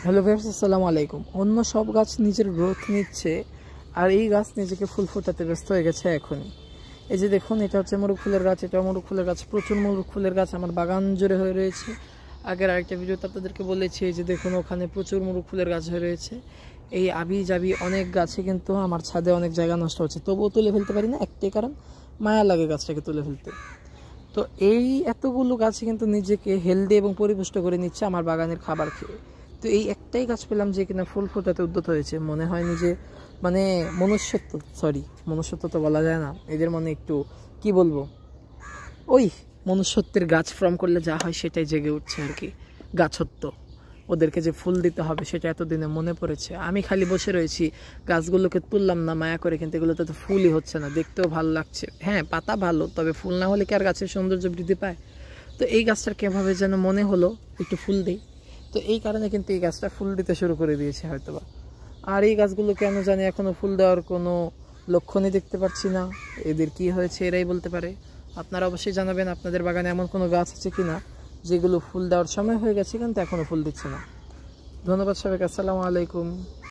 Hello viewers, আসসালামু আলাইকুম। অন্য সব গাছ নিজের গ্রোথ নিচ্ছে, আর এই গাছ নিজেকে ফুল ফোটাতে ব্যস্ত হয়ে গেছে এখনই। এই যে দেখুন, এটা হচ্ছে মোরগ ফুলের গাছ, এটা মোরগ ফুলের গাছ, প্রচুর মোরগ ফুলের গাছ আমার বাগান জুড়ে হয়ে রয়েছে। আগের আরেকটা ভিডিওতে আপনাদেরকে বলেছি যে দেখুন, ওখানে প্রচুর মোরগ ফুলের গাছ হয়ে রয়েছে। এই আবি জাবি অনেক গাছে কিন্তু আমার ছাদে অনেক জায়গা নষ্ট হচ্ছে, তবুও তুলে ফেলতে পারি না, একটাই কারণ মায়া লাগে গাছটাকে তুলে ফেলতে। তো এই এতগুলো গাছে কিন্তু নিজেকে হেলদি এবং পরিপুষ্ট করে নিচ্ছে আমার বাগানের খাবার খেয়ে। তো এই একটাই গাছ পেলাম যে কিনা ফুল ফোটাতে উদ্যত হয়েছে। মনে হয় নিজে মানে মনুষ্যত্ব তো বলা যায় না, এদের মনে একটু কি বলবো, ওই মনুষ্যত্বের গাছ ফর্ম করলে যা হয় সেটাই জেগে উঠছে আর কি। গাছত্ব, ওদেরকে যে ফুল দিতে হবে সেটা এতদিনে মনে পড়েছে। আমি খালি বসে রয়েছি, গাছগুলোকে তুললাম না মায়া করে, কিন্তু এগুলোতে তো ফুলই হচ্ছে না, দেখতেও ভালো লাগছে। হ্যাঁ, পাতা ভালো, তবে ফুল না হলে কি আর গাছের সৌন্দর্য বৃদ্ধি পায়? তো এই গাছটার কীভাবে যেন মনে হলো একটু ফুল দেই, তো এই কারণে কিন্তু এই গাছটা ফুল দিতে শুরু করে দিয়েছে হয়তোবা। আর এই গাছগুলো কেন জানি এখনও ফুল দেওয়ার কোনো লক্ষণই দেখতে পাচ্ছি না। এদের কি হয়েছে এরাই বলতে পারে। আপনারা অবশ্যই জানাবেন আপনাদের বাগানে এমন কোনো গাছ আছে কি না যেগুলো ফুল দেওয়ার সময় হয়ে গেছে কিন্তু এখনও ফুল দিচ্ছে না। ধন্যবাদ সবাইকে, আসসালামু আলাইকুম।